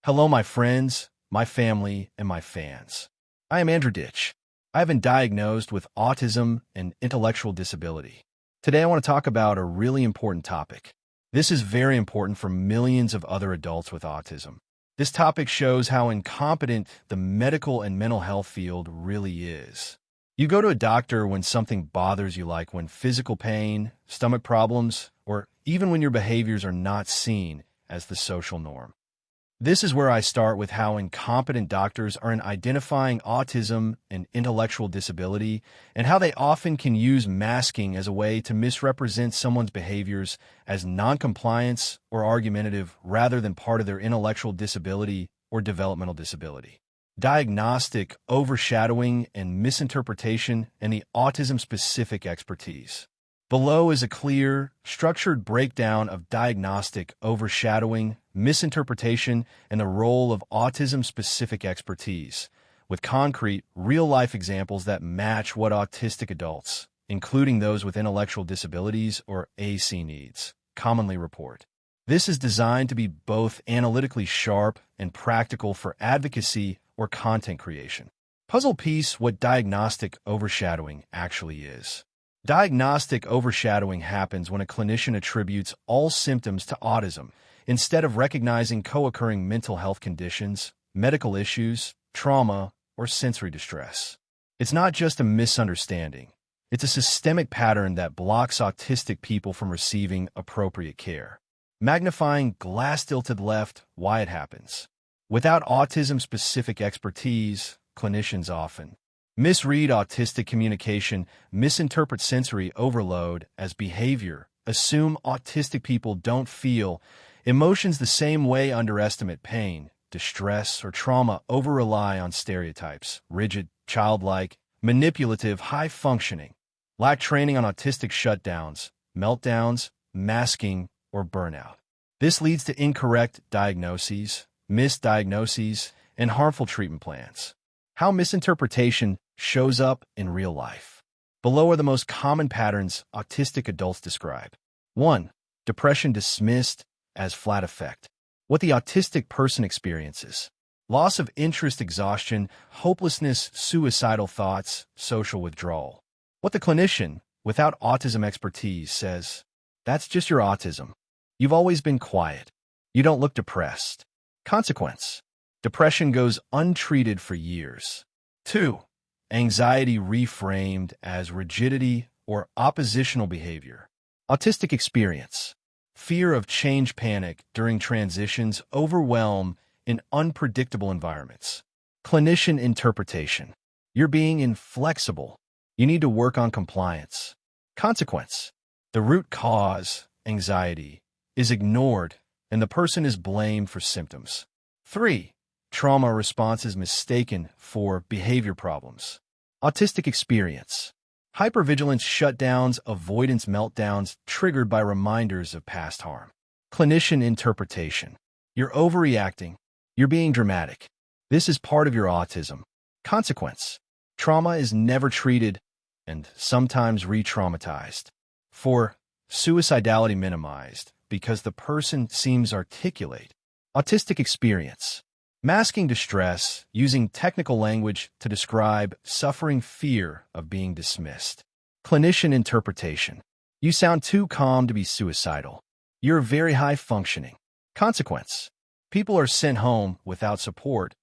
Hello, my friends, my family, and my fans. I am Andrew Ditch. I have been diagnosed with autism and intellectual disability. Today, I want to talk about a really important topic. This is very important for millions of other adults with autism. This topic shows how incompetent the medical and mental health field really is. You go to a doctor when something bothers you, like when physical pain, stomach problems, or even when your behaviors are not seen as the social norm. This is where I start with how incompetent doctors are in identifying autism and intellectual disability, and how they often can use masking as a way to misrepresent someone's behaviors as noncompliance or argumentative rather than part of their intellectual disability or developmental disability. Diagnostic, overshadowing, and misinterpretation, and the autism-specific expertise. Below is a clear, structured breakdown of diagnostic, overshadowing, misinterpretation, and the role of autism-specific expertise, with concrete, real-life examples that match what autistic adults, including those with intellectual disabilities or AC needs, commonly report. This is designed to be both analytically sharp and practical for advocacy or content creation. Puzzle piece: what diagnostic overshadowing actually is. Diagnostic overshadowing happens when a clinician attributes all symptoms to autism, instead of recognizing co-occurring mental health conditions, medical issues, trauma, or sensory distress. It's not just a misunderstanding. It's a systemic pattern that blocks autistic people from receiving appropriate care. Magnifying glass tilted left: why it happens. Without autism-specific expertise, clinicians often misread autistic communication, misinterpret sensory overload as behavior, assume autistic people don't feel emotions the same way, underestimate pain, distress, or trauma, over-rely on stereotypes, rigid, childlike, manipulative, high-functioning, lack training on autistic shutdowns, meltdowns, masking, or burnout. This leads to incorrect diagnoses, misdiagnoses, and harmful treatment plans. How misinterpretation shows up in real life. Below are the most common patterns autistic adults describe. 1. Depression dismissed as flat affect. What the autistic person experiences. Loss of interest, exhaustion, hopelessness, suicidal thoughts, social withdrawal. What the clinician, without autism expertise, says: that's just your autism. You've always been quiet. You don't look depressed. Consequence: depression goes untreated for years. 2. Anxiety reframed as rigidity or oppositional behavior. Autistic experience. Fear of change, panic during transitions, overwhelm in unpredictable environments. Clinician interpretation. You're being inflexible. You need to work on compliance. Consequence: the root cause, anxiety, is ignored and the person is blamed for symptoms. 3. Trauma response is mistaken for behavior problems. Autistic experience. Hypervigilance, shutdowns, avoidance, meltdowns triggered by reminders of past harm. Clinician interpretation. You're overreacting. You're being dramatic. This is part of your autism. Consequence: trauma is never treated and sometimes re-traumatized. 4. Suicidality minimized because the person seems articulate. Autistic experience. Masking distress, using technical language to describe suffering, fear of being dismissed. Clinician interpretation. You sound too calm to be suicidal. You're very high functioning. Consequence: people are sent home without support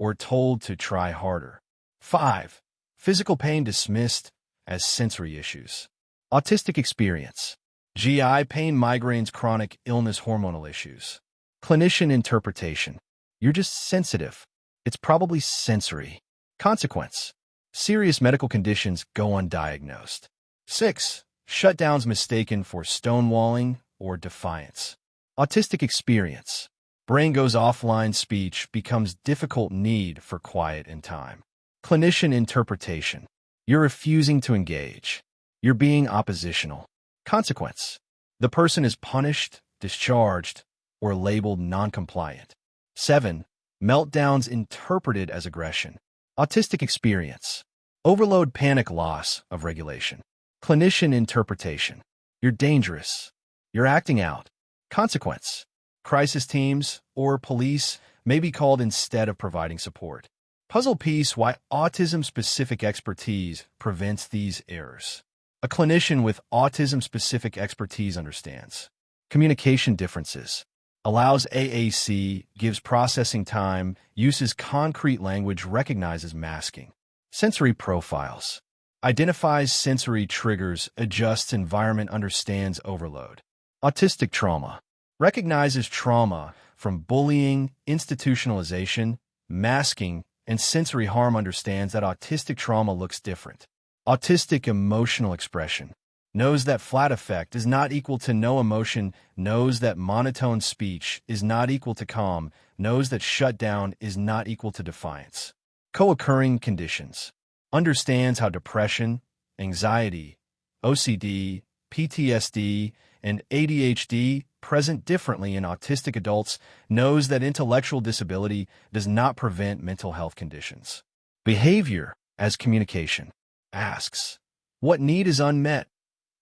or told to try harder. 5. Physical pain dismissed as sensory issues. Autistic experience. GI pain, migraines, chronic illness, hormonal issues. Clinician interpretation. You're just sensitive. It's probably sensory. Consequence: serious medical conditions go undiagnosed. 6. Shutdowns mistaken for stonewalling or defiance. Autistic experience. Brain goes offline, speech becomes difficult, need for quiet and time. Clinician interpretation. You're refusing to engage. You're being oppositional. Consequence: the person is punished, discharged, or labeled non-compliant. 7. Meltdowns interpreted as aggression. Autistic experience. Overload, panic, loss of regulation. Clinician interpretation. You're dangerous. You're acting out. Consequence: crisis teams or police may be called instead of providing support. Puzzle piece: why autism-specific expertise prevents these errors. A clinician with autism-specific expertise understands communication differences, allows AAC, gives processing time, uses concrete language, recognizes masking, sensory profiles, identifies sensory triggers, adjusts environment, understands overload. Autistic trauma, recognizes trauma from bullying, institutionalization, masking, and sensory harm, understands that autistic trauma looks different. Autistic emotional expression, knows that flat affect is not equal to no emotion, knows that monotone speech is not equal to calm, knows that shutdown is not equal to defiance. Co-occurring conditions, understands how depression, anxiety, OCD, PTSD, and ADHD present differently in autistic adults, knows that intellectual disability does not prevent mental health conditions. Behavior as communication, asks, what need is unmet,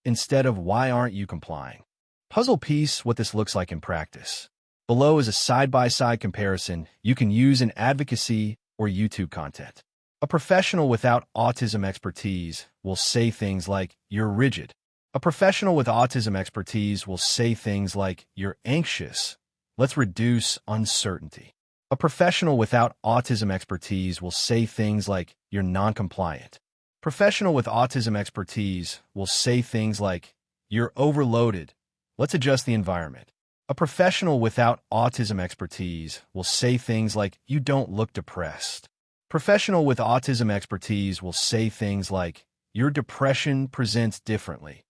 instead of why aren't you complying? Puzzle piece: what this looks like in practice. Below is a side-by-side comparison you can use in advocacy or YouTube content. A professional without autism expertise will say things like, you're rigid. A professional with autism expertise will say things like, you're anxious. Let's reduce uncertainty. A professional without autism expertise will say things like, you're non-compliant. Professional with autism expertise will say things like, you're overloaded. Let's adjust the environment. A professional without autism expertise will say things like, you don't look depressed. Professional with autism expertise will say things like, your depression presents differently.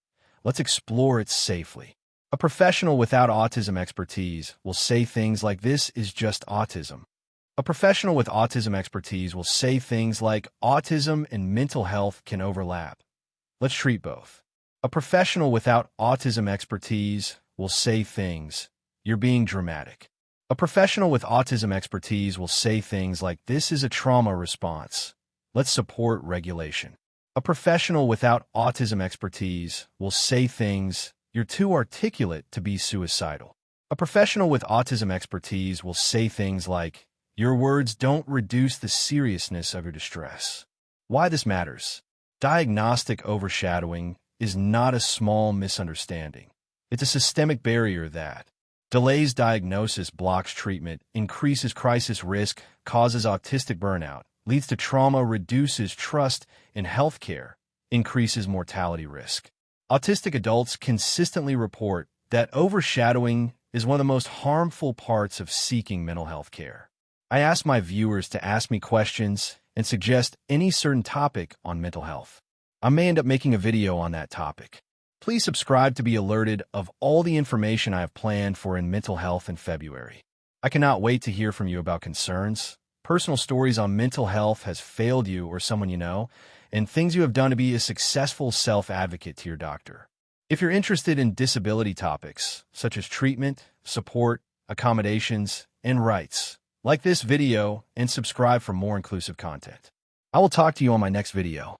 Let's explore it safely. A professional without autism expertise will say things like, this is just autism. A professional with autism expertise will say things like, autism and mental health can overlap. Let's treat both. A professional without autism expertise will say things, you're being dramatic. A professional with autism expertise will say things like, this is a trauma response. Let's support regulation. A professional without autism expertise will say things, you're too articulate to be suicidal. A professional with autism expertise will say things like, your words don't reduce the seriousness of your distress. Why this matters. Diagnostic overshadowing is not a small misunderstanding. It's a systemic barrier that delays diagnosis, blocks treatment, increases crisis risk, causes autistic burnout, leads to trauma, reduces trust in healthcare, increases mortality risk. Autistic adults consistently report that overshadowing is one of the most harmful parts of seeking mental health care. I ask my viewers to ask me questions and suggest any certain topic on mental health. I may end up making a video on that topic. Please subscribe to be alerted of all the information I have planned for in mental health in February. I cannot wait to hear from you about concerns, personal stories on mental health has failed you or someone you know, and things you have done to be a successful self-advocate to your doctor. If you're interested in disability topics, such as treatment, support, accommodations, and rights, like this video and subscribe for more inclusive content. I will talk to you on my next video.